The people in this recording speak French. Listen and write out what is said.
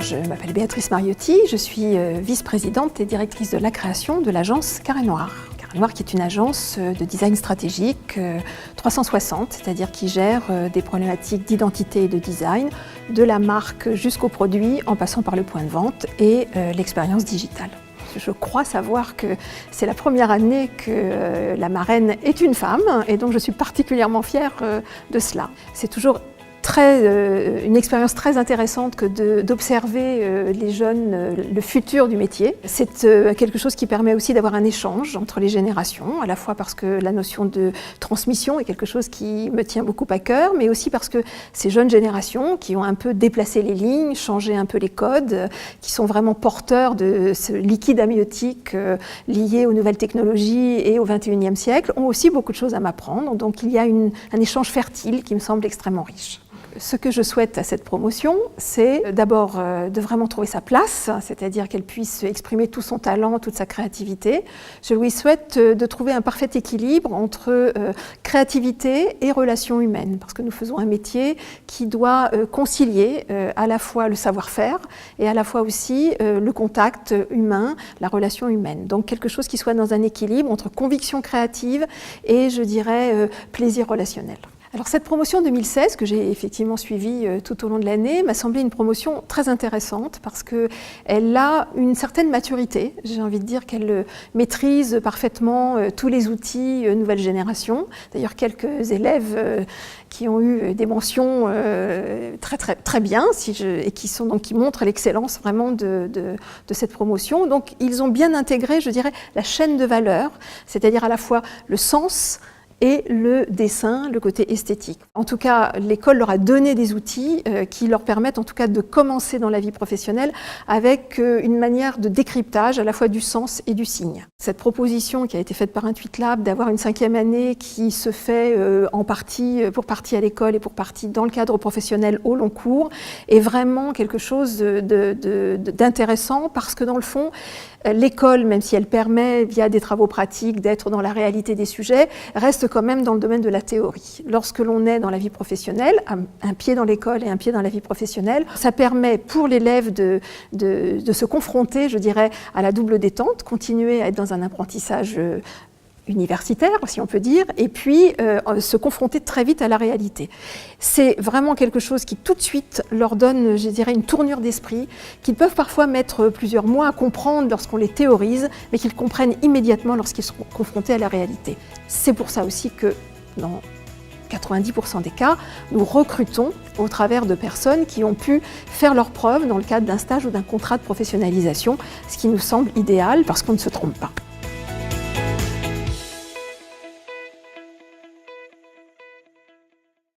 Je m'appelle Béatrice Mariotti, je suis vice-présidente et directrice de la création de l'agence Carré Noir. Carré Noir qui est une agence de design stratégique 360, c'est-à-dire qui gère des problématiques d'identité et de design, de la marque jusqu'au produit, en passant par le point de vente et l'expérience digitale. Je crois savoir que c'est la première année que la marraine est une femme et donc je suis particulièrement fière de cela. C'est toujours une expérience très intéressante que d'observer les jeunes, le futur du métier. C'est quelque chose qui permet aussi d'avoir un échange entre les générations, à la fois parce que la notion de transmission est quelque chose qui me tient beaucoup à cœur, mais aussi parce que ces jeunes générations qui ont un peu déplacé les lignes, changé un peu les codes, qui sont vraiment porteurs de ce liquide amniotique lié aux nouvelles technologies et au XXIe siècle, ont aussi beaucoup de choses à m'apprendre. Donc il y a un échange fertile qui me semble extrêmement riche. Ce que je souhaite à cette promotion, c'est d'abord de vraiment trouver sa place, c'est-à-dire qu'elle puisse exprimer tout son talent, toute sa créativité. Je lui souhaite de trouver un parfait équilibre entre créativité et relations humaines, parce que nous faisons un métier qui doit concilier à la fois le savoir-faire et à la fois aussi le contact humain, la relation humaine. Donc quelque chose qui soit dans un équilibre entre conviction créative et, je dirais, plaisir relationnel. Alors cette promotion 2016, que j'ai effectivement suivie tout au long de l'année, m'a semblé une promotion très intéressante parce qu'elle a une certaine maturité. J'ai envie de dire qu'elle maîtrise parfaitement tous les outils nouvelle génération. D'ailleurs, quelques élèves qui ont eu des mentions très bien et qui montrent l'excellence vraiment de cette promotion. Donc ils ont bien intégré, je dirais, la chaîne de valeur, c'est-à-dire à la fois le sens et le dessin, le côté esthétique. En tout cas, l'école leur a donné des outils qui leur permettent en tout cas de commencer dans la vie professionnelle avec une manière de décryptage à la fois du sens et du signe. Cette proposition qui a été faite par Intuitlab d'avoir une 5e année qui se fait pour partie à l'école et pour partie dans le cadre professionnel au long cours est vraiment quelque chose d'intéressant parce que dans le fond, l'école, même si elle permet via des travaux pratiques d'être dans la réalité des sujets, reste quand même dans le domaine de la théorie. Lorsque l'on est dans la vie professionnelle, un pied dans l'école et un pied dans la vie professionnelle, ça permet pour l'élève de se confronter, je dirais, à la double détente, continuer à être dans un apprentissage universitaire, si on peut dire, et puis se confronter très vite à la réalité. C'est vraiment quelque chose qui tout de suite leur donne, je dirais, une tournure d'esprit, qu'ils peuvent parfois mettre plusieurs mois à comprendre lorsqu'on les théorise, mais qu'ils comprennent immédiatement lorsqu'ils sont confrontés à la réalité. C'est pour ça aussi que dans 90% des cas, nous recrutons au travers de personnes qui ont pu faire leurs preuves dans le cadre d'un stage ou d'un contrat de professionnalisation, ce qui nous semble idéal parce qu'on ne se trompe pas.